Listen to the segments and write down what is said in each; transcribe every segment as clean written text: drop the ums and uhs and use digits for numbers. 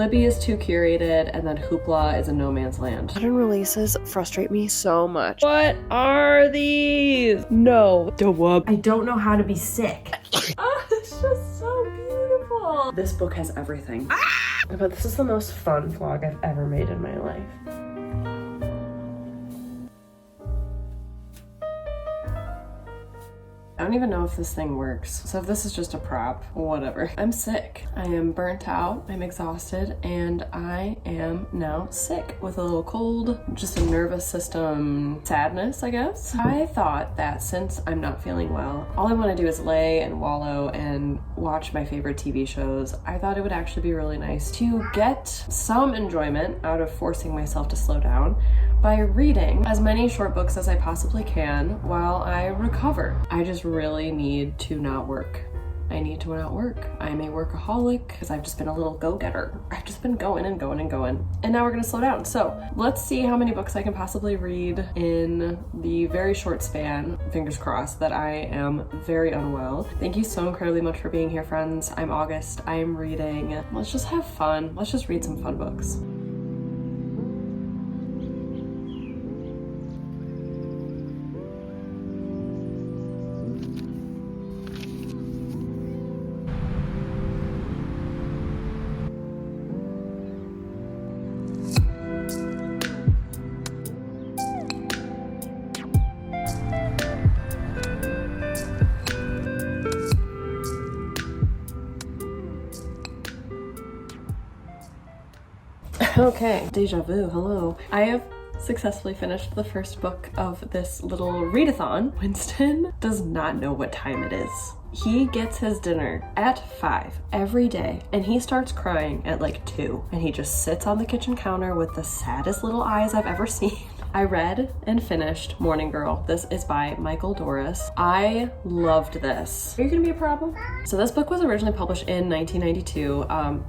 Libby is too curated, and then Hoopla is a no man's land. Sudden releases frustrate me so much. What are these? No. I don't know how to be sick. Oh, it's just so beautiful. This book has everything. But this is the most fun vlog I've ever made in my life. I don't even know if this thing works. So if this is just a prop, whatever. I'm sick. I am burnt out, I'm exhausted, and I am now sick with a little cold, just a nervous system sadness, I guess. I thought that since I'm not feeling well, all I want to do is lay and wallow and watch my favorite TV shows. I thought it would actually be really nice to get some enjoyment out of forcing myself to slow down by reading as many short books as I possibly can while I recover. I just really need to not work. I need to not work. I'm a workaholic because I've just been a little go-getter. I've just been going and going and going. And now we're gonna slow down. So let's see how many books I can possibly read in the very short span, fingers crossed, that I am very unwell. Thank you so incredibly much for being here, friends. I'm August, I'm reading. Let's just have fun. Let's just read some fun books. Okay, deja vu, hello. I have successfully finished the first book of this little readathon. Winston does not know what time it is. He gets his dinner at 5 every day, and he starts crying at like 2, and he just sits on the kitchen counter with the saddest little eyes I've ever seen. I read and finished Morning Girl. This is by Michael Dorris. I loved this. Are you gonna be a problem? So this book was originally published in 1992.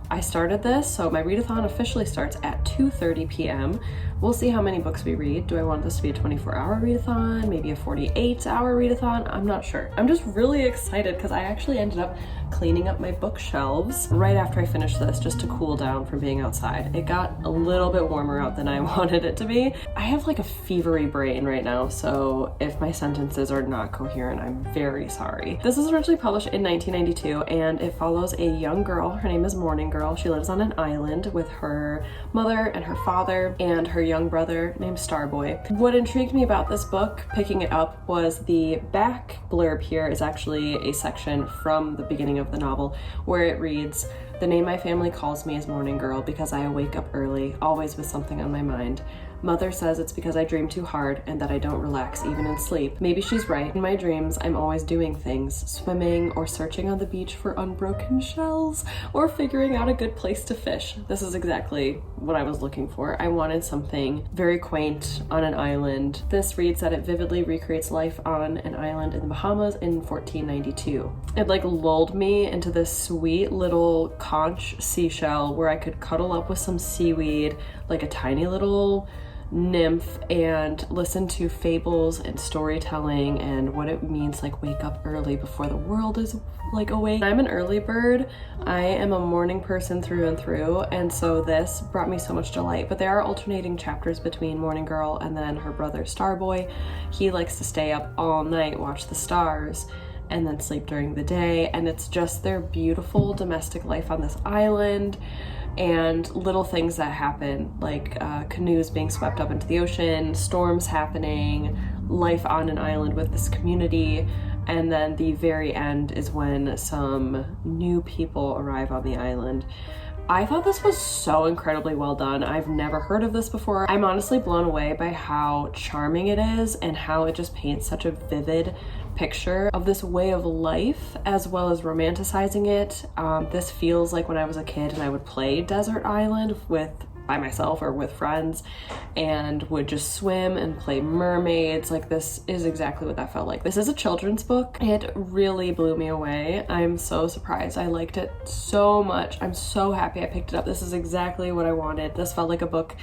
I started this, so my readathon officially starts at 2:30 p.m. We'll see how many books we read. Do I want this to be a 24-hour readathon? Maybe a 48-hour readathon? I'm not sure. I'm just really excited because I actually ended up cleaning up my bookshelves right after I finished this just to cool down from being outside. It got a little bit warmer out than I wanted it to be. I have like a fevery brain right now, so if my sentences are not coherent, I'm very sorry. This was originally published in 1992, and it follows a young girl. Her name is Morning Girl. She lives on an island with her mother and her father and her young brother named Starboy. What intrigued me about this book, picking it up, was the back blurb here is actually a section from the beginning of the novel where it reads, "The name my family calls me is Morning Girl because I wake up early, always with something on my mind. Mother says it's because I dream too hard and that I don't relax even in sleep. Maybe she's right. In my dreams, I'm always doing things, swimming or searching on the beach for unbroken shells or figuring out a good place to fish." This is exactly what I was looking for. I wanted something very quaint on an island. This reads that it vividly recreates life on an island in the Bahamas in 1492. It like lulled me into this sweet little conch seashell where I could cuddle up with some seaweed, like a tiny little nymph, and listen to fables and storytelling and what it means like wake up early before the world is like awake. I'm an early bird. I am a morning person through and through, and so this brought me so much delight. But there are alternating chapters between Morning Girl and then her brother Starboy. He likes to stay up all night, watch the stars, and then sleep during the day, and it's just their beautiful domestic life on this island and little things that happen, like canoes being swept up into the ocean, storms happening, life on an island with this community, and then the very end is when some new people arrive on the island. I thought this was so incredibly well done. I've never heard of this before. I'm honestly blown away by how charming it is and how it just paints such a vivid picture of this way of life as well as romanticizing it. This feels like when I was a kid and I would play Desert Island by myself or with friends and would just swim and play mermaids. Like, this is exactly what that felt like. This is a children's book. It really blew me away. I'm so surprised. I liked it so much. I'm so happy I picked it up. This is exactly what I wanted. This felt like a book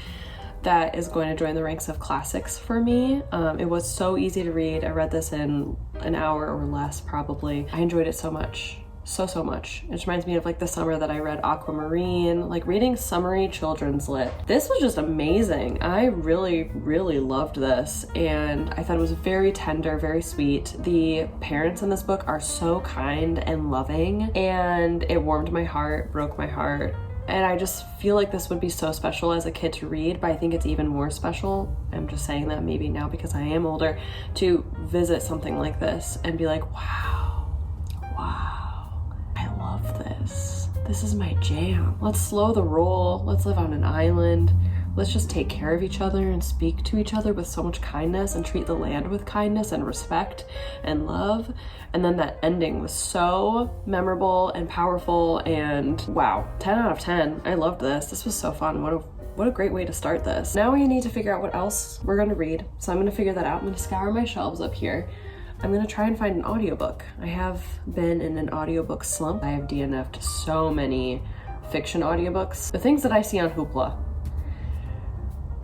that is going to join the ranks of classics for me. It was so easy to read. I read this in an hour or less probably. I enjoyed it so much. so much. It reminds me of like the summer that I read Aquamarine, like reading summery children's lit. This was just amazing. I really loved this, and I thought it was very tender, very sweet. The parents in this book are so kind and loving, and it warmed my heart, broke my heart. And I just feel like this would be so special as a kid to read, but I think it's even more special, I'm just saying that maybe now because I am older, to visit something like this and be like, wow, I love this. This is my jam. Let's slow the roll. Let's live on an island. Let's just take care of each other and speak to each other with so much kindness and treat the land with kindness and respect and love. And then that ending was so memorable and powerful, and wow, 10 out of 10. I loved this. This was so fun. What a great way to start this. Now we need to figure out what else we're gonna read. So I'm gonna figure that out. I'm gonna scour my shelves up here. I'm gonna try and find an audiobook. I have been in an audiobook slump. I have DNF'd so many fiction audiobooks. The things that I see on Hoopla.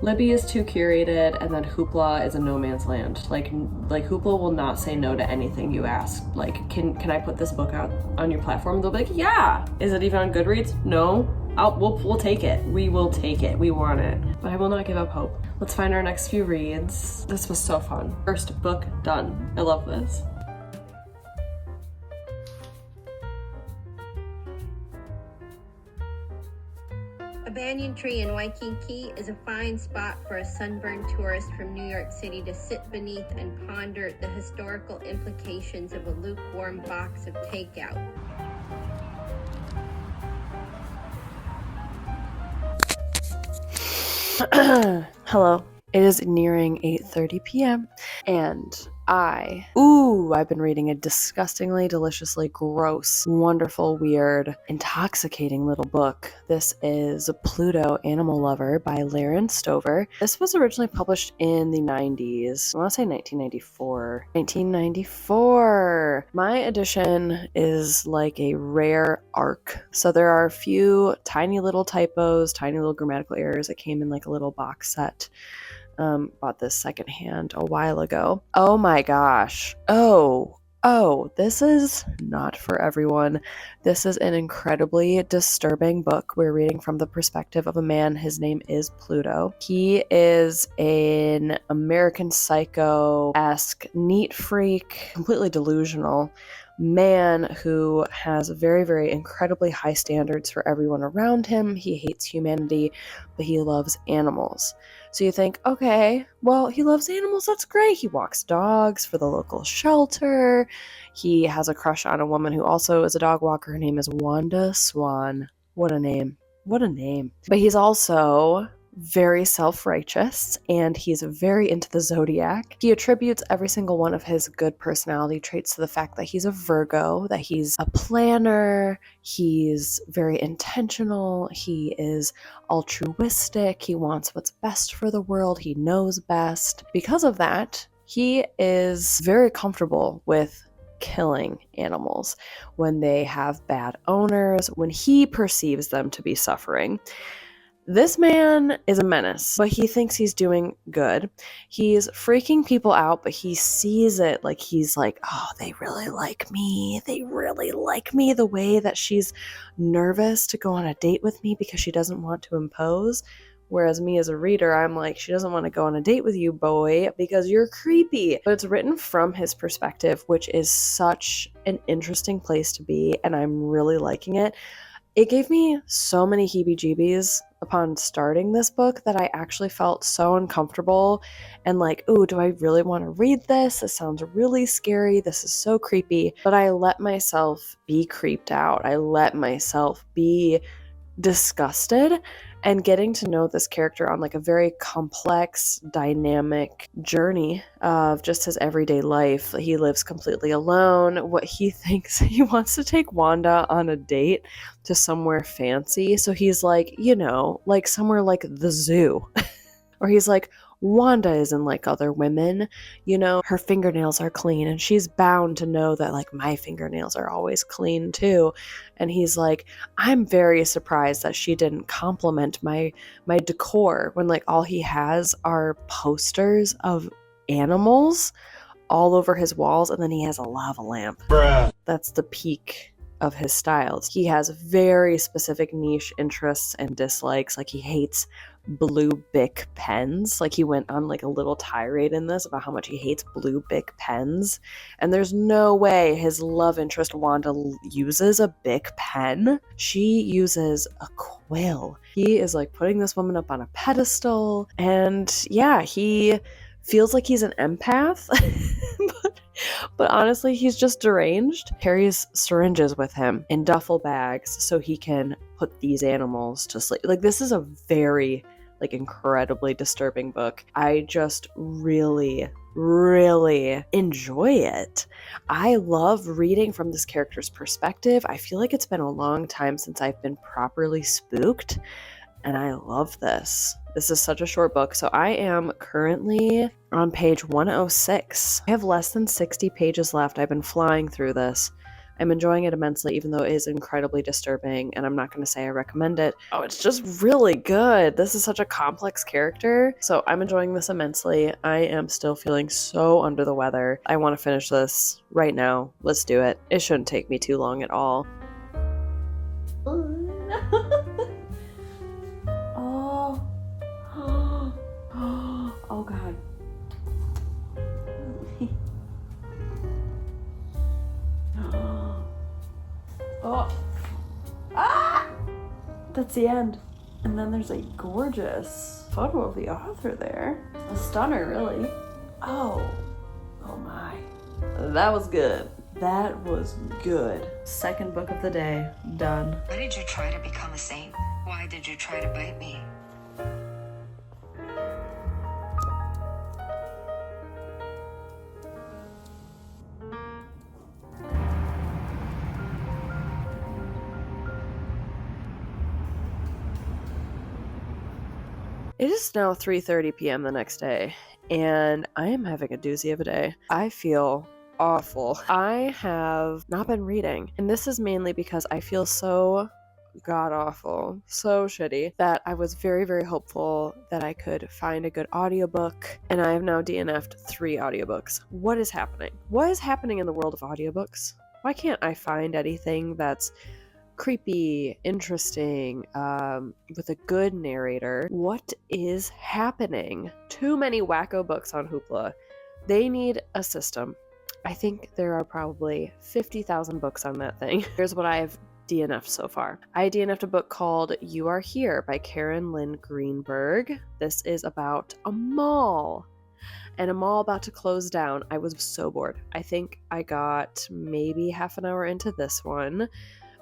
Libby is too curated, and then Hoopla is a no man's land. Like Hoopla will not say no to anything you ask. Like, can I put this book out on your platform? They'll be like, yeah. Is it even on Goodreads? No. We'll take it. We will take it. We want it. But I will not give up hope. Let's find our next few reads. This was so fun. First book done. I love this. A banyan tree in Waikiki is a fine spot for a sunburned tourist from New York City to sit beneath and ponder the historical implications of a lukewarm box of takeout. Hello. It is nearing 8:30 p.m. and I've been reading a disgustingly, deliciously gross, wonderful, weird, intoxicating little book. This is Pluto, Animal Lover by Laren Stover. This was originally published in the 90s. I want to say 1994. 1994! My edition is like a rare arc. So there are a few tiny little typos, tiny little grammatical errors that came in like a little box set. Bought this secondhand a while ago. Oh my gosh. Oh, this is not for everyone. This is an incredibly disturbing book. We're reading from the perspective of a man. His name is Pluto. He is an American Psycho-esque neat freak, completely delusional man who has very incredibly high standards for everyone around him. He hates humanity, but he loves animals. So you think, okay, well, he loves animals, that's great. He walks dogs for the local shelter. He has a crush on a woman who also is a dog walker. Her name is Wanda Swan. What a name. But he's also very self-righteous, and he's very into the zodiac. He attributes every single one of his good personality traits to the fact that he's a Virgo, that he's a planner, he's very intentional, he is altruistic, he wants what's best for the world, he knows best. Because of that, he is very comfortable with killing animals when they have bad owners, when he perceives them to be suffering. This man is a menace, but he thinks he's doing good. He's freaking people out, but he sees it like he's like, oh, they really like me. They really like me. The way that she's nervous to go on a date with me because she doesn't want to impose. Whereas me as a reader, I'm like, she doesn't want to go on a date with you, boy, because you're creepy. But it's written from his perspective, which is such an interesting place to be, and I'm really liking it. It gave me so many heebie-jeebies upon starting this book that I actually felt so uncomfortable and like, ooh, do I really want to read this? This sounds really scary. This is so creepy. But I let myself be creeped out. I let myself be disgusted, and getting to know this character on like a very complex, dynamic journey of just his everyday life. He lives completely alone. What he thinks, he wants to take Wanda on a date to somewhere fancy. So he's like, like somewhere like the zoo. Or he's like, Wanda isn't like other women, her fingernails are clean, and she's bound to know that like my fingernails are always clean too. And he's like, I'm very surprised that she didn't compliment my decor when like all he has are posters of animals all over his walls, and then he has a lava lamp. Bruh. That's the peak of his styles. He has very specific niche interests and dislikes. Like, he hates blue Bic pens. Like, he went on like a little tirade in this about how much he hates blue Bic pens, and there's no way his love interest Wanda uses a Bic pen. She uses a quill. He is like putting this woman up on a pedestal, and yeah, he feels like he's an empath. But honestly, he's just deranged. Carries syringes with him in duffel bags so he can put these animals to sleep. Like, this is a very, like, incredibly disturbing book. I just really enjoy it. I love reading from this character's perspective. I feel like it's been a long time since I've been properly spooked, and I love this. This is such a short book. So I am currently on page 106. I have less than 60 pages left. I've been flying through this. I'm enjoying it immensely, even though it is incredibly disturbing, and I'm not going to say I recommend it. Oh, it's just really good. This is such a complex character, so I'm enjoying this immensely. I am still feeling so under the weather. I want to finish this right now. Let's do it. It shouldn't take me too long at all. Oh God. Oh. Ah! That's the end. And then there's a gorgeous photo of the author there. A stunner, really. Oh my. That was good. That was good. Second book of the day. Done. Why did you try to become a saint? Why did you try to bite me? It is now 3:30 p.m. the next day, and I am having a doozy of a day. I feel awful. I have not been reading, and this is mainly because I feel so god-awful, so shitty, that I was very hopeful that I could find a good audiobook, and I have now DNF'd 3 audiobooks. What is happening? What is happening in the world of audiobooks? Why can't I find anything that's creepy, interesting, with a good narrator? What is happening? Too many wacko books on Hoopla. They need a system. I think there are probably 50,000 books on that thing. Here's what I have DNF'd so far. I DNF'd a book called You Are Here by Karen Lynn Greenberg. This is about a mall. And a mall about to close down. I was so bored. I think I got maybe half an hour into this one.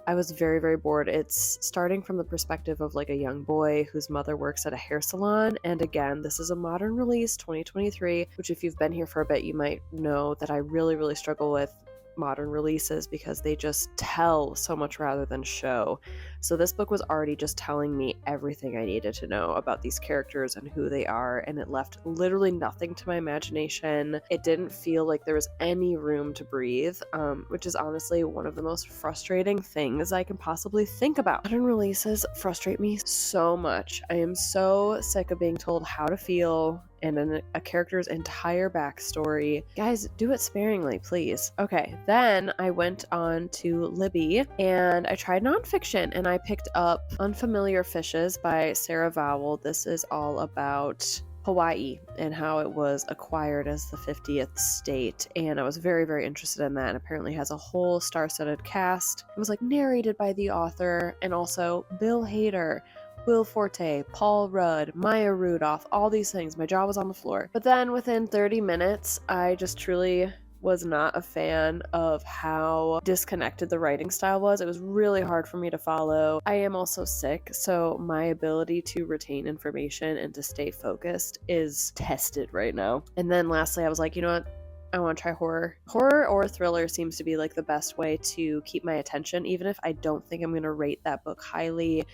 I was very bored. It's starting from the perspective of like a young boy whose mother works at a hair salon. And again, this is a modern release, 2023, which if you've been here for a bit, you might know that I really struggle with modern releases because they just tell so much rather than show. So this book was already just telling me everything I needed to know about these characters and who they are, and it left literally nothing to my imagination. It didn't feel like there was any room to breathe, which is honestly one of the most frustrating things I can possibly think about. Modern releases frustrate me so much. I am so sick of being told how to feel and a character's entire backstory. Guys, do it sparingly, please. Okay, then I went on to Libby and I tried nonfiction, and I picked up Unfamiliar Fishes by Sarah Vowell. This is all about Hawaii and how it was acquired as the 50th state, and I was very interested in that, and apparently has a whole star-studded cast. It was like narrated by the author, and also Bill Hader, Will Forte, Paul Rudd, Maya Rudolph, all these things. My jaw was on the floor. But then within 30 minutes, I just truly was not a fan of how disconnected the writing style was. It was really hard for me to follow. I am also sick, so my ability to retain information and to stay focused is tested right now. And then lastly, I was like, you know what? I want to try horror. Horror or thriller seems to be like the best way to keep my attention, even if I don't think I'm going to rate that book highly.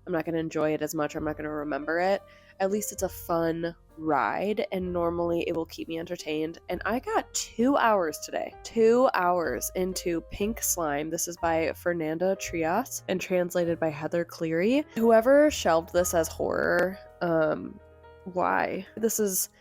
I'm not going to enjoy it as much. I'm not going to remember it. At least it's a fun ride, and normally it will keep me entertained. And I got 2 hours today. 2 hours into Pink Slime. This is by Fernanda Trias and translated by Heather Cleary. Whoever shelved this as horror, why? This is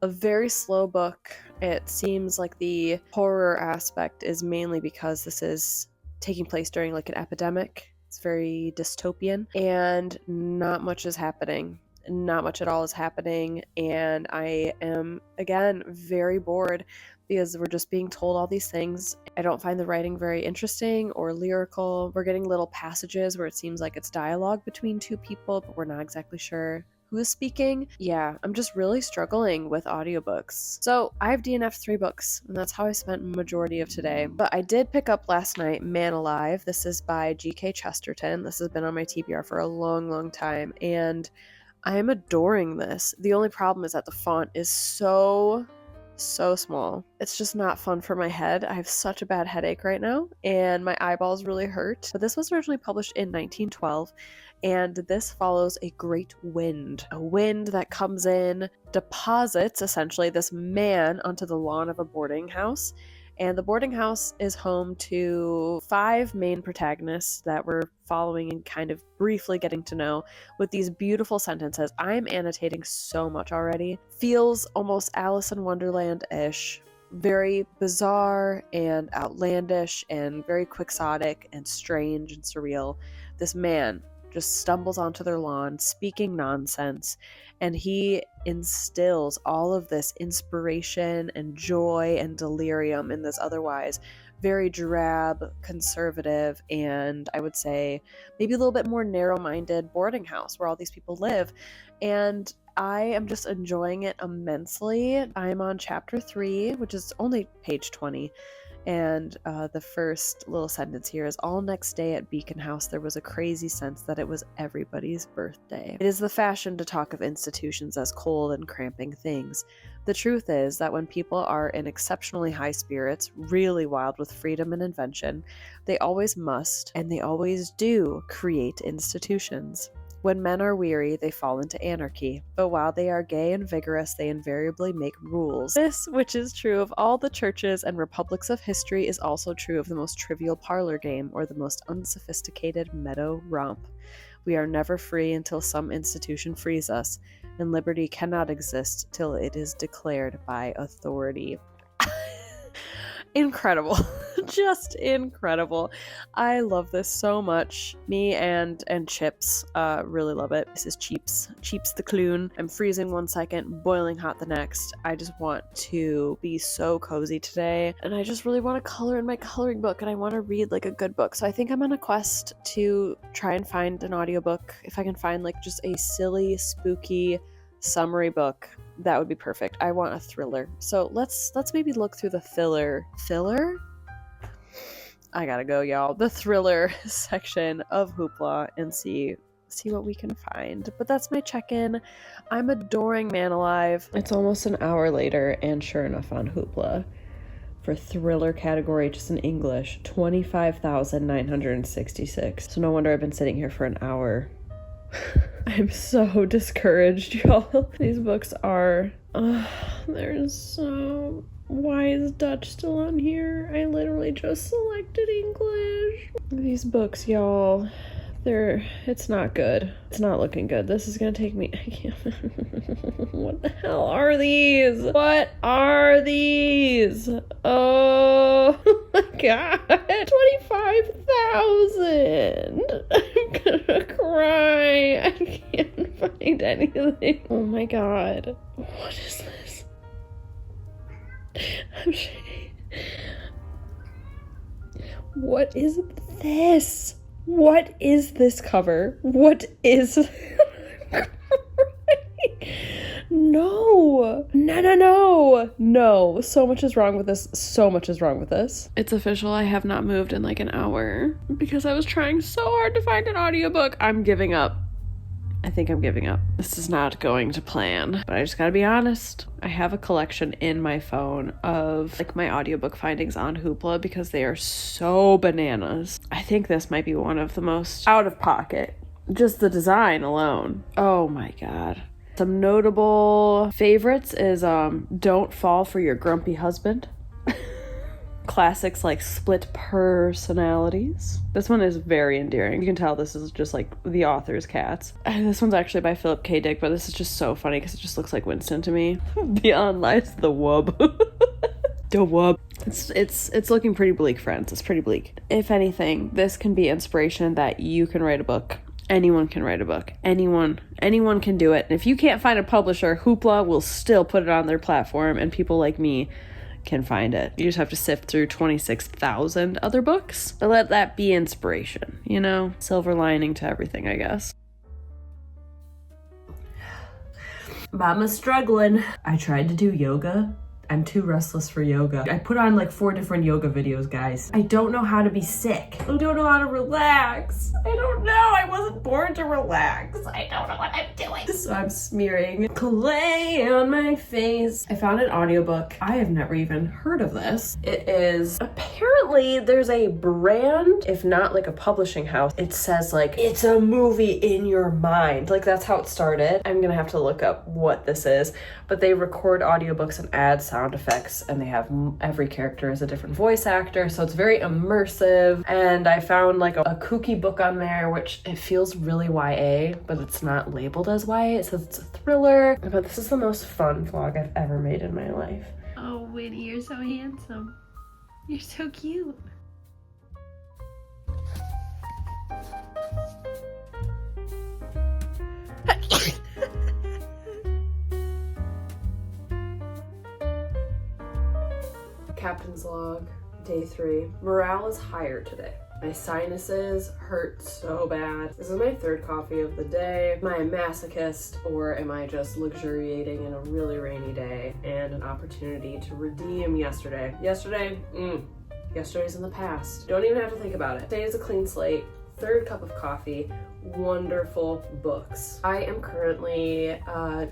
a very slow book. It seems like the horror aspect is mainly because this is taking place during like an epidemic. It's very dystopian, and not much is happening. Not much at all is happening, and I am, again, very bored because we're just being told all these things. I don't find the writing very interesting or lyrical. We're getting little passages where it seems like it's dialogue between two people, but we're not exactly sure who is speaking. Yeah, I'm just really struggling with audiobooks. So I've DNF'd 3 books, and that's how I spent majority of today. But I did pick up last night Manalive. This is by G K Chesterton. This has been on my TBR for a long time, and I am adoring this. The only problem is that the font is so small. It's just not fun for my head. I have such a bad headache right now, and my eyeballs really hurt. But this was originally published in 1912, and this follows a great wind. A wind that comes in, deposits, essentially, this man onto the lawn of a boarding house. And the boarding house is home to 5 main protagonists that we're following and kind of briefly getting to know with these beautiful sentences. I'm annotating so much already. Feels almost Alice in Wonderland-ish. Very bizarre and outlandish and very quixotic and strange and surreal. This man just stumbles onto their lawn speaking nonsense, and he instills all of this inspiration and joy and delirium in this otherwise very drab, conservative, and I would say maybe a little bit more narrow-minded boarding house where all these people live. And I am just enjoying it immensely. I'm on chapter 3, which is only page 20. And the first little sentence here is, all next day at Beacon House there was a crazy sense that it was everybody's birthday. It is the fashion to talk of institutions as cold and cramping things. The truth is that when people are in exceptionally high spirits, really wild with freedom and invention, they always must, and they always do, create institutions. When men are weary, they fall into anarchy, but while they are gay and vigorous, they invariably make rules. This, which is true of all the churches and republics of history, is also true of the most trivial parlor game or the most unsophisticated meadow romp. We are never free until some institution frees us, and liberty cannot exist till it is declared by authority. Incredible. Just incredible. I love this so much. Me and Chips really love it. This is Cheeps the Clune. I'm freezing one second, boiling hot the next. I just want to be so cozy today, and I just really want to color in my coloring book, and I want to read like a good book. So I think I'm on a quest to try and find an audiobook. If I can find like just a silly, spooky summary book, that would be perfect. I want a thriller. So let's maybe look through the filler. I gotta go, y'all. The thriller section of Hoopla and see what we can find. But that's my check-in. I'm adoring Manalive. It's almost an hour later, and sure enough, on Hoopla, for thriller category, just in English, 25,966. So no wonder I've been sitting here for an hour. I'm so discouraged, y'all. These books are... there's so... Why is Dutch still on here? I literally just selected English. These books, y'all, it's not good. It's not looking good. This is gonna take me... I can't... What the hell are these? What are these? Oh my god. 25,000. I'm gonna cry. I can't find anything. Oh my god. What is this? I'm shaking. What is this? What is this cover? What is... No. So much is wrong with this. It's official. I have not moved in like an hour because I was trying so hard to find an audiobook. I'm giving up. I think I'm giving up. This is not going to plan, but I just gotta be honest. I have a collection in my phone of like my audiobook findings on Hoopla because they are so bananas. I think this might be one of the most out of pocket. Just the design alone. Oh my god. Some notable favorites is Don't Fall for Your Grumpy Husband. Classics like Split Personalities. This one is very endearing. You can tell this is just like the author's cats. This one's actually by Philip K. Dick, but this is just so funny because it just looks like Winston to me. Beyond Lies the Wub. It's looking pretty bleak, friends. It's pretty bleak. If anything, this can be inspiration that you can write a book. Anyone can write a book. Anyone can do it. And if you can't find a publisher, Hoopla will still put it on their platform, and people like me can find it. You just have to sift through 26,000 other books. But let that be inspiration, you know? Silver lining to everything, I guess. Mama's struggling. I tried to do yoga. I'm too restless for yoga. I put on like 4 different yoga videos, guys. I don't know how to be sick. I don't know how to relax. I don't know. I wasn't born to relax. I don't know what I'm doing. So I'm smearing clay on my face. I found an audiobook. I have never even heard of this. It is, apparently there's a brand, if not like a publishing house. It says like, it's a movie in your mind. Like that's how it started. I'm gonna have to look up what this is, but they record audiobooks and add sound effects, and they have every character is a different voice actor, so it's very immersive. And I found like a kooky book on there, which it feels really YA, but it's not labeled as YA. It says it's a thriller. But this is the most fun vlog I've ever made in my life. Oh, Winnie, you're so handsome. You're so cute. Captain's log, day 3. Morale is higher today. My sinuses hurt so bad. This is my 3rd coffee of the day. Am I a masochist, or am I just luxuriating in a really rainy day and an opportunity to redeem yesterday? Yesterday's in the past. Don't even have to think about it. Today is a clean slate. 3rd cup of coffee. Wonderful books. I am currently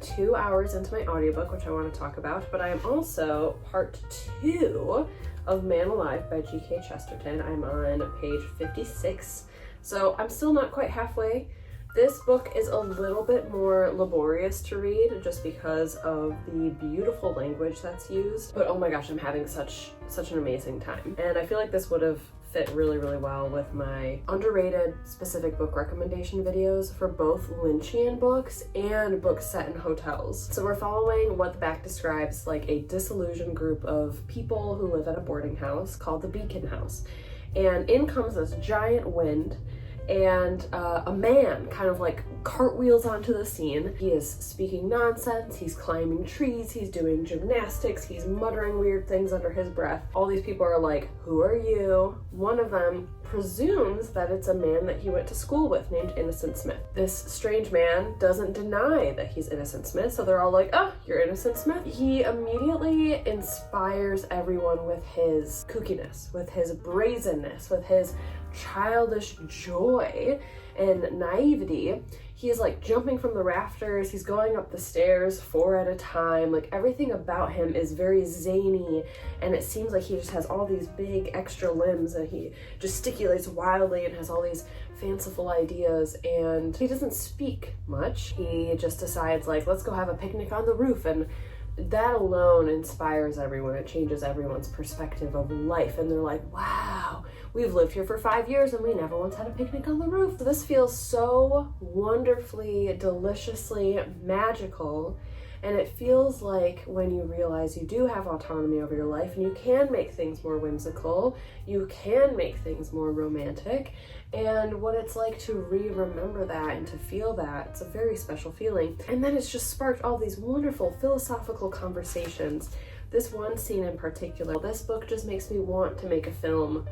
2 hours into my audiobook, which I want to talk about, but I am also part 2 of Manalive by G K Chesterton. I'm on page 56, so I'm still not quite halfway. This book is a little bit more laborious to read just because of the beautiful language that's used, but oh my gosh, I'm having such an amazing time. And I feel like this would have fit really, really well with my underrated specific book recommendation videos for both Lynchian books and books set in hotels. So we're following what the back describes like a disillusioned group of people who live at a boarding house called the Beacon House. And in comes this giant wind, and a man kind of like cartwheels onto the scene. He is speaking nonsense, he's climbing trees, he's doing gymnastics, he's muttering weird things under his breath. All these people are like, who are you? One of them presumes that it's a man that he went to school with named Innocent Smith. This strange man doesn't deny that he's Innocent Smith, so they're all like, oh, you're Innocent Smith? He immediately inspires everyone with his kookiness, with his brazenness, with his childish joy and naivety. He's like jumping from the rafters, he's going up the stairs 4 at a time. Like everything about him is very zany, and it seems like he just has all these big extra limbs, and he gesticulates wildly and has all these fanciful ideas, and he doesn't speak much. He just decides like, let's go have a picnic on the roof, and that alone inspires everyone. It changes everyone's perspective of life, and they're like, wow, we've lived here for 5 years and we never once had a picnic on the roof. So this feels so wonderfully, deliciously magical, and it feels like when you realize you do have autonomy over your life and you can make things more whimsical, you can make things more romantic, and what it's like to remember that and to feel that. It's a very special feeling. And then it's just sparked all these wonderful philosophical conversations. This one scene in particular, this book just makes me want to make a film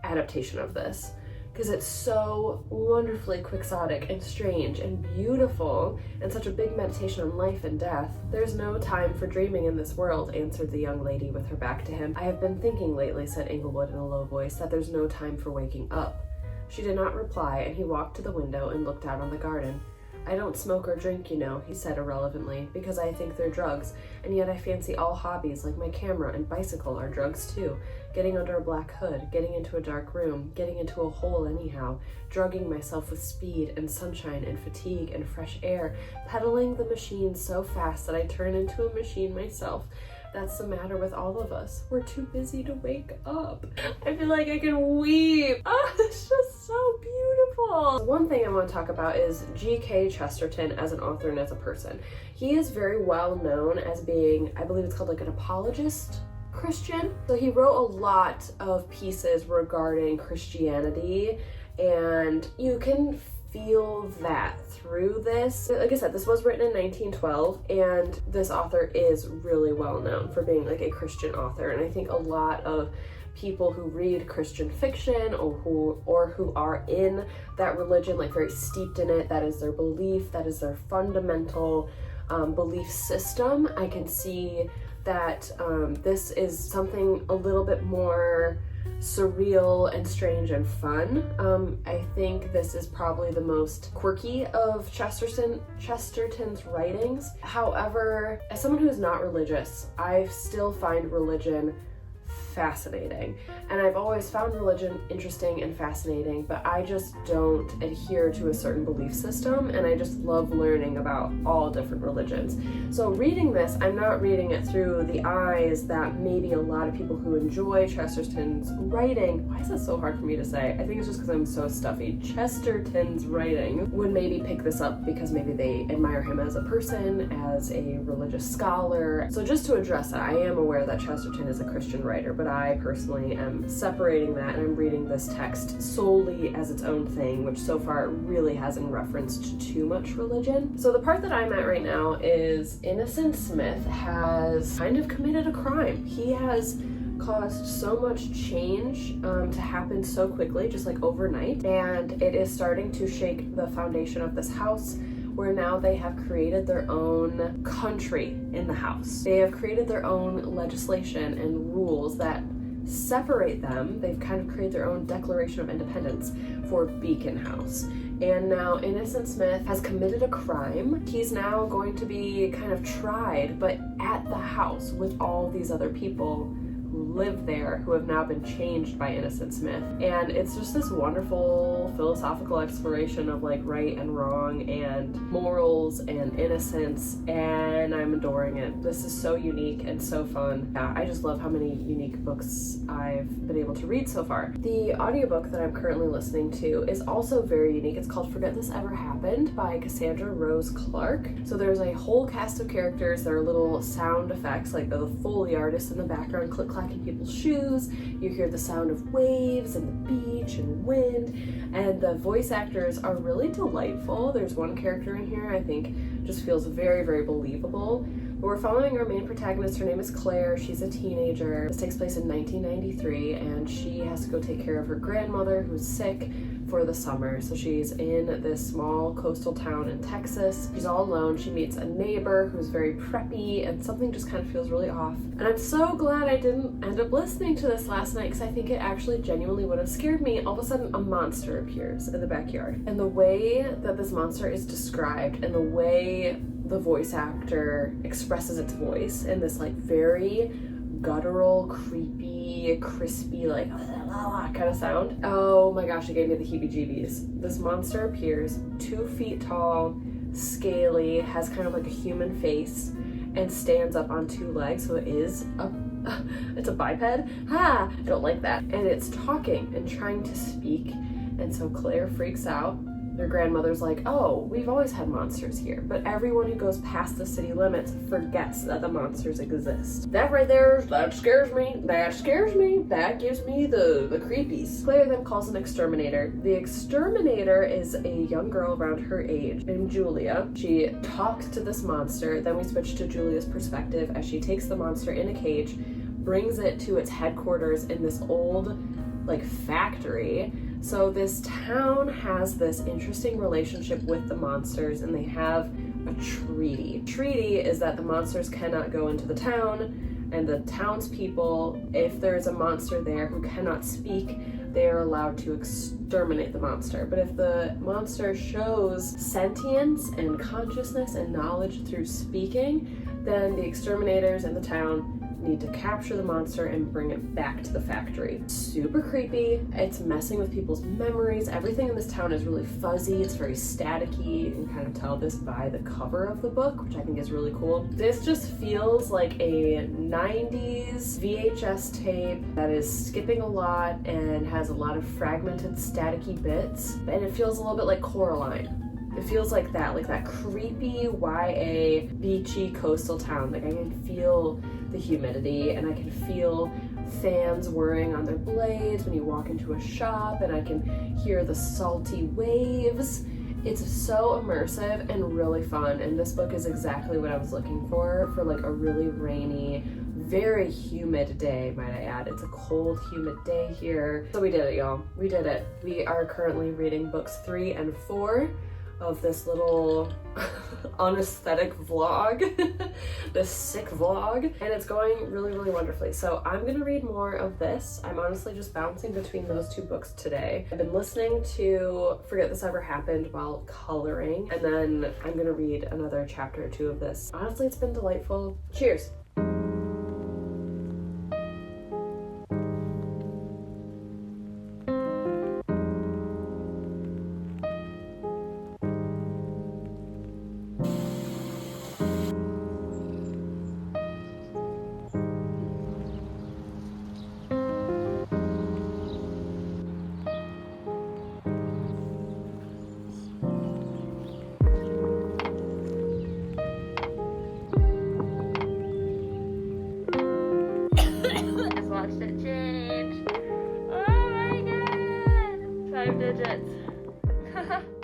adaptation of this, because it's so wonderfully quixotic and strange and beautiful, and such a big meditation on life and death. There's no time for dreaming in this world, answered the young lady with her back to him. I have been thinking lately, said Inglewood in a low voice, that there's no time for waking up. She did not reply, and he walked to the window and looked out on the garden. I don't smoke or drink, you know, he said irrelevantly, because I think they're drugs, and yet I fancy all hobbies like my camera and bicycle are drugs too. Getting under a black hood, getting into a dark room, getting into a hole anyhow, drugging myself with speed and sunshine and fatigue and fresh air, pedaling the machine so fast that I turn into a machine myself. That's the matter with all of us. We're too busy to wake up. I feel like I can weep. Oh, it's just so beautiful. One thing I want to talk about is G K Chesterton as an author and as a person. He is very well known as being, I believe it's called like an apologist Christian. So he wrote a lot of pieces regarding Christianity, and you can feel that through this. Like I said, this was written in 1912, and this author is really well known for being like a Christian author. And I think a lot of people who read Christian fiction or who are in that religion, like very steeped in it, that is their belief, that is their fundamental belief system, I can see that this is something a little bit more surreal and strange and fun. I think this is probably the most quirky of Chesterton's writings. However, as someone who's not religious, I still find religion fascinating, and I've always found religion interesting and fascinating, but I just don't adhere to a certain belief system, and I just love learning about all different religions. So reading this, I'm not reading it through the eyes that maybe a lot of people who enjoy Chesterton's writing, why is that so hard for me to say? I think it's just because I'm so stuffy. Chesterton's writing would maybe pick this up because maybe they admire him as a person, as a religious scholar. So just to address that, I am aware that Chesterton is a Christian writer, but I personally am separating that, and I'm reading this text solely as its own thing, which so far really hasn't referenced too much religion. So the part that I'm at right now is Innocent Smith has kind of committed a crime. He has caused so much change to happen so quickly, just like overnight, and it is starting to shake the foundation of this house, where now they have created their own country in the house. They have created their own legislation and rules that separate them. They've kind of created their own Declaration of Independence for Beacon House. And now Innocent Smith has committed a crime. He's now going to be kind of tried, but at the house with all these other people who live there, who have now been changed by Innocent Smith. And it's just this wonderful philosophical exploration of like right and wrong and morals and innocence, and I'm adoring it. This is so unique and so fun. Yeah, I just love how many unique books I've been able to read so far. The audiobook that I'm currently listening to is also very unique. It's called Forget This Ever Happened by Cassandra Rose Clarke. So there's a whole cast of characters. There are little sound effects, like the Foley artist in the background click-clacking people's shoes. You hear the sound of waves and the beach and wind, and the voice actors are really delightful. There's one character in here I think just feels very, very believable. But we're following our main protagonist. Her name is Claire. She's a teenager. This takes place in 1993, and she has to go take care of her grandmother who's sick for the summer. So she's in this small coastal town in Texas. She's all alone. She meets a neighbor who's very preppy, and something just kind of feels really off. And I'm so glad I didn't end up listening to this last night, because I think it actually genuinely would have scared me. All of a sudden a monster appears in the backyard, and the way that this monster is described and the way the voice actor expresses its voice in this like very guttural, creepy, crispy, like kind of sound. Oh my gosh, it gave me the heebie-jeebies. This monster appears 2 feet tall, scaly, has kind of like a human face, and stands up on 2 legs, so it's a biped. I don't like that. And it's talking and trying to speak, and so Claire freaks out. Their grandmother's like, oh, we've always had monsters here, but everyone who goes past the city limits forgets that the monsters exist. That right there, that scares me. That scares me. That gives me the creepies. Claire then calls an exterminator. The exterminator is a young girl around her age named Julia. She talks to this monster. Then we switch to Julia's perspective as she takes the monster in a cage, brings it to its headquarters in this old, like, factory. So this town has this interesting relationship with the monsters, and they have a treaty. Treaty is that the monsters cannot go into the town, and the townspeople, if there's a monster there who cannot speak, they are allowed to exterminate the monster. But if the monster shows sentience and consciousness and knowledge through speaking, then the exterminators in the town need to capture the monster and bring it back to the factory. Super creepy. It's messing with people's memories. Everything in this town is really fuzzy. It's very staticky. You can kind of tell this by the cover of the book, which I think is really cool. This just feels like a 90s VHS tape that is skipping a lot and has a lot of fragmented staticky bits, and it feels a little bit like Coraline. It feels like that creepy YA beachy coastal town. Like I can feel the humidity and I can feel fans whirring on their blades when you walk into a shop, and I can hear the salty waves. It's so immersive and really fun, and this book is exactly what I was looking for like a really rainy, very humid day, might I add. It's a cold, humid day here. So we did it, y'all. We did it. We are currently reading books 3 and 4 of this little unesthetic vlog, this sick vlog, and it's going really, really wonderfully. So I'm gonna read more of this. I'm honestly just bouncing between those 2 books today. I've been listening to Forget This Ever Happened while coloring, and then I'm gonna read another chapter or 2 of this. Honestly, it's been delightful. Cheers.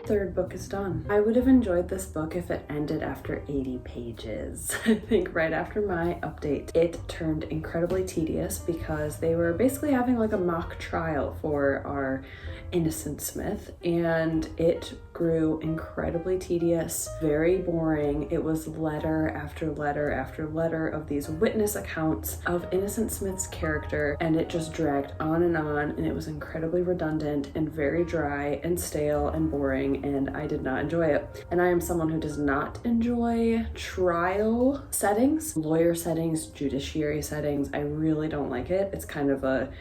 Third book is done. I would have enjoyed this book if it ended after 80 pages. I think right after my update, it turned incredibly tedious because they were basically having like a mock trial for our innocent Smith, and it grew incredibly tedious, very boring. It was letter after letter after letter of these witness accounts of innocent Smith's character, and it just dragged on, and it was incredibly redundant and very dry and stale and boring, and I did not enjoy it. And I am someone who does not enjoy trial settings, lawyer settings, judiciary settings. I really don't like it. It's kind of a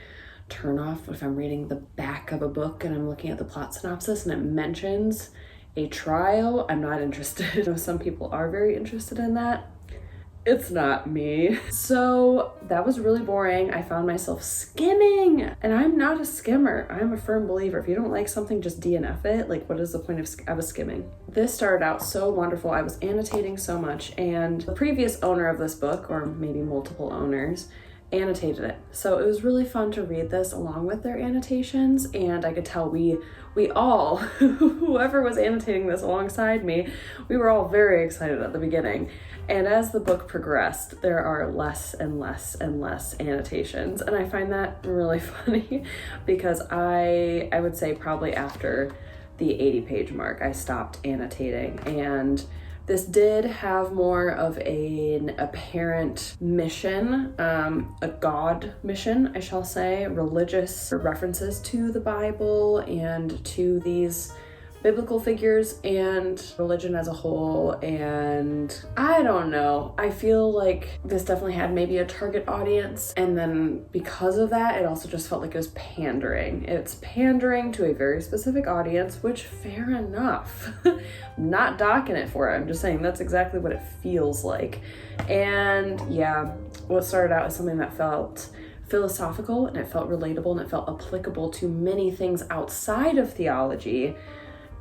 turn off if I'm reading the back of a book and I'm looking at the plot synopsis and it mentions a trial. I'm not interested. I know some people are very interested in that. It's not me. So that was really boring. I found myself skimming, and I'm not a skimmer. I'm a firm believer. If you don't like something, just DNF it. Like, what is the point of skimming? This started out so wonderful. I was annotating so much, and the previous owner of this book, or maybe multiple owners, annotated it. So it was really fun to read this along with their annotations, and I could tell we all, whoever was annotating this alongside me, we were all very excited at the beginning. And as the book progressed, there are less and less and less annotations, and I find that really funny because I would say probably after the 80-page mark, I stopped annotating, and this did have more of an apparent mission, a God mission, I shall say, religious references to the Bible and to these biblical figures and religion as a whole, and I don't know. I feel like this definitely had maybe a target audience, and then because of that, it also just felt like it was pandering. It's pandering to a very specific audience, which fair enough. I'm not docking it for it. I'm just saying that's exactly what it feels like. And yeah, what started out as something that felt philosophical and it felt relatable and it felt applicable to many things outside of theology,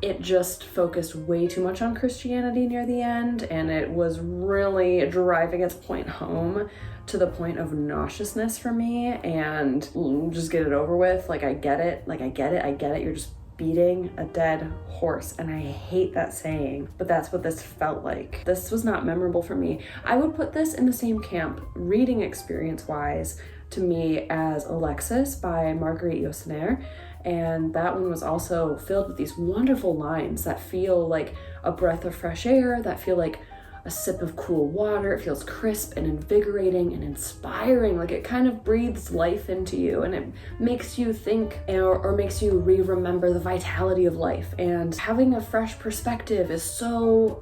it just focused way too much on Christianity near the end, and it was really driving its point home to the point of nauseousness for me, and just get it over with. Like, I get it. You're just beating a dead horse, and I hate that saying, but that's what this felt like. This was not memorable for me. I would put this in the same camp, reading experience-wise, to me as Alexis by Marguerite Yourcenar. And that one was also filled with these wonderful lines that feel like a breath of fresh air, that feel like a sip of cool water. It feels crisp and invigorating and inspiring. Like, it kind of breathes life into you, and it makes you think or makes you remember the vitality of life. And having a fresh perspective is so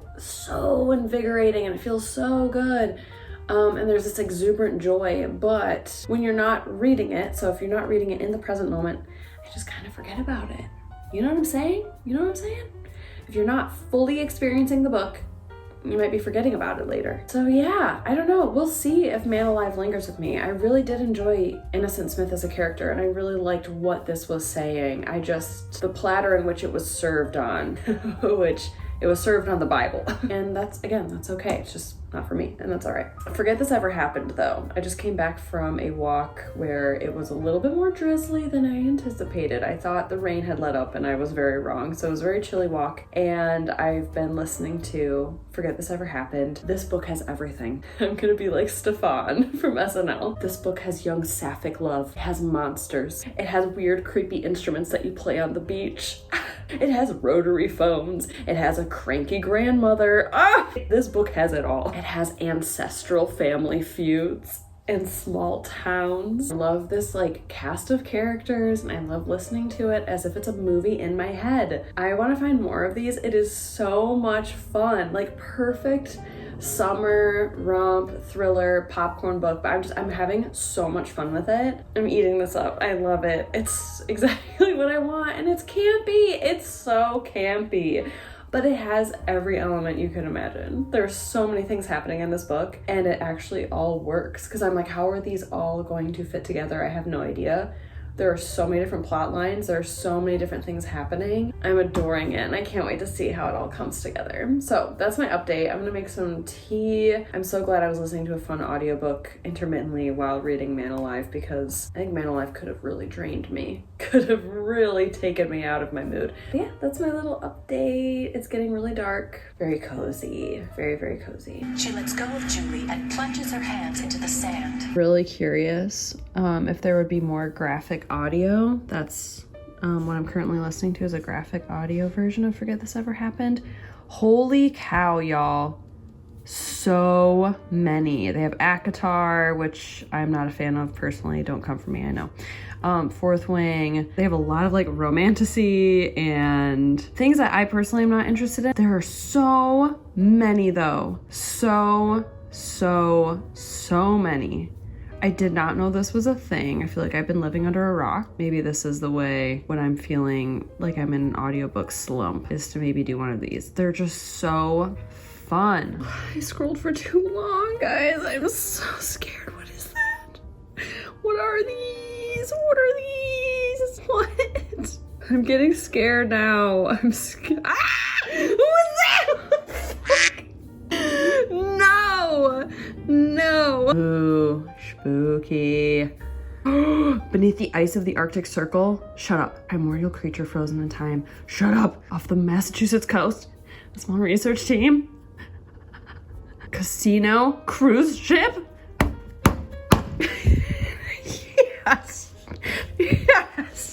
invigorating, and it feels so good. And there's this exuberant joy, but when you're not reading it, so if you're not reading it in the present moment, I just kind of forget about it. You know what I'm saying? If you're not fully experiencing the book, you might be forgetting about it later. So yeah, I don't know. We'll see if Manalive lingers with me. I really did enjoy Innocent Smith as a character, and I really liked what this was saying. The platter in which it was served on, which It was served on the Bible. And that's okay. It's just not for me, and that's all right. Forget This Ever Happened though. I just came back from a walk where it was a little bit more drizzly than I anticipated. I thought the rain had let up and I was very wrong. So it was a very chilly walk, and I've been listening to Forget This Ever Happened. This book has everything. I'm gonna be like Stefan from SNL. This book has young sapphic love. It has monsters. It has weird creepy instruments that you play on the beach. It has rotary phones. It has a cranky grandmother. This book has it all. It has ancestral family feuds and small towns. I love this like cast of characters, and I love listening to it as if it's a movie in my head. I want to find more of these. It is so much fun, like perfect summer romp thriller popcorn book, but I'm having so much fun with it. I'm eating this up. I love it. It's exactly what I want, and it's campy. It's so campy, but it has every element you can imagine. There's so many things happening in this book, and it actually all works, because I'm like, how are these all going to fit together? I have no idea. There are so many different plot lines. There are so many different things happening. I'm adoring it, and I can't wait to see how it all comes together. So that's my update. I'm gonna make some tea. I'm so glad I was listening to a fun audiobook intermittently while reading Manalive, because I think Manalive could have really drained me. Could have really taken me out of my mood. But yeah, that's my little update. It's getting really dark. Very cozy. Very, very cozy. She lets go of Julie and plunges her hands into the sand. Really curious if there would be more graphic audio. That's what I'm currently listening to, is a graphic audio version of Forget This Ever Happened. Holy cow, y'all. So many. They have ACOTAR, which I'm not a fan of personally. Don't come for me, I know. Fourth Wing. They have a lot of like romantasy and things that I personally am not interested in. There are so many though. So many. I did not know this was a thing. I feel like I've been living under a rock. Maybe this is the way when I'm feeling like I'm in an audiobook slump, is to maybe do one of these. They're just so fun. I scrolled for too long, guys. I'm so scared. What is that? What are these? What are these? What? I'm getting scared now. I'm scared. Ah! What's that? No. Ooh, spooky. Beneath the ice of the Arctic Circle. Shut up. Primordial creature frozen in time. Shut up. Off the Massachusetts coast. A small research team. Casino cruise ship. Yes.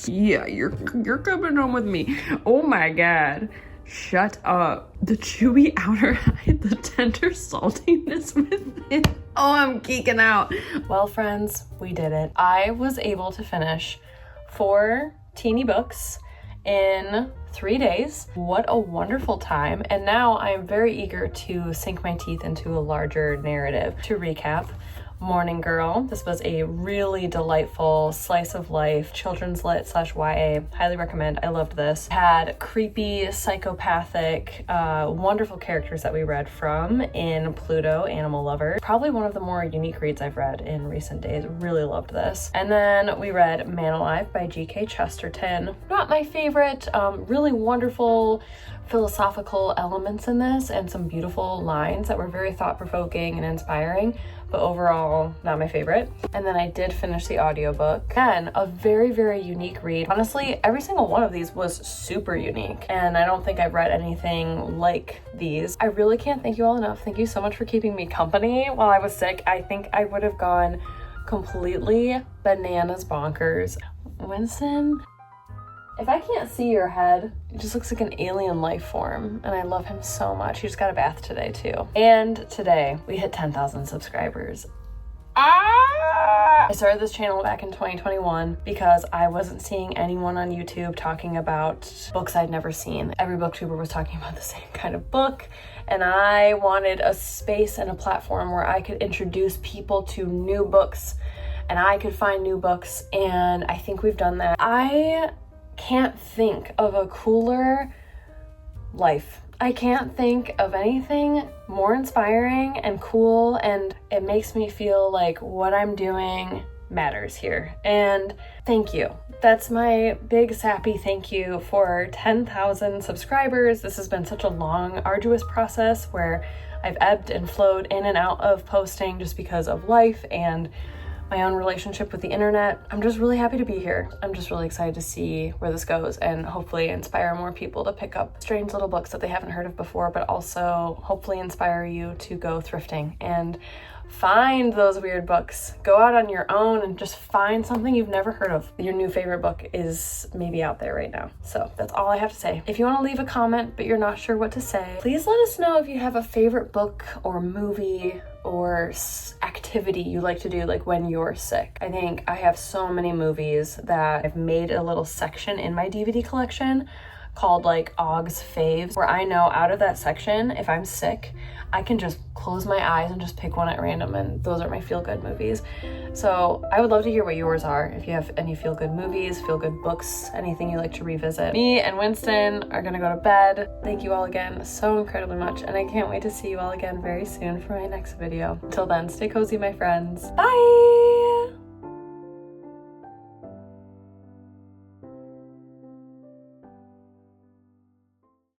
Yeah, you're coming home with me. Oh my god. Shut up. The chewy outer hide, the tender saltiness within. Oh, I'm geeking out. Well, friends, we did it. I was able to finish 4 teeny books in 3 days. What a wonderful time. And now I'm very eager to sink my teeth into a larger narrative. To recap, Morning Girl. This was a really delightful slice of life, children's lit / YA. Highly recommend. I loved this. Had creepy, psychopathic, wonderful characters that we read from in Pluto, Animal Lover. Probably one of the more unique reads I've read in recent days. Really loved this. And then we read Manalive by G K Chesterton. Not my favorite, really wonderful philosophical elements in this, and some beautiful lines that were very thought-provoking and inspiring, but overall not my favorite. And then I did finish the audiobook. Again, a very, very unique read. Honestly, every single one of these was super unique, and I don't think I've read anything like these. I really can't thank you all enough. Thank you so much for keeping me company while I was sick. I think I would have gone completely bananas bonkers. Winston, if I can't see your head, it just looks like an alien life form, and I love him so much. He just got a bath today too. And today we hit 10,000 subscribers. I started this channel back in 2021 because I wasn't seeing anyone on YouTube talking about books I'd never seen. Every booktuber was talking about the same kind of book, and I wanted a space and a platform where I could introduce people to new books, and I could find new books, and I think we've done that. I can't think of a cooler life. I can't think of anything more inspiring and cool, and it makes me feel like what I'm doing matters here. And thank you. that's my big sappy thank you for 10,000 subscribers. This has been such a long, arduous process where I've ebbed and flowed in and out of posting just because of life and my own relationship with the internet. I'm just really happy to be here. I'm just really excited to see where this goes and hopefully inspire more people to pick up strange little books that they haven't heard of before, but also hopefully inspire you to go thrifting and find those weird books. Go out on your own and just find something you've never heard of. Your new favorite book is maybe out there right now. So that's all I have to say. If you want to leave a comment but you're not sure what to say, please let us know if you have a favorite book or movie or activity you like to do, like when you're sick. I think I have so many movies that I've made a little section in my DVD collection called like Aug's Faves, where I know out of that section, if I'm sick, I can just close my eyes and just pick one at random, and those are my feel-good movies. So I would love to hear what yours are. If you have any feel-good movies, feel-good books, anything you like to revisit. Me and Winston are gonna go to bed. Thank you all again so incredibly much, and I can't wait to see you all again very soon for my next video. Until then, stay cozy, my friends. Bye!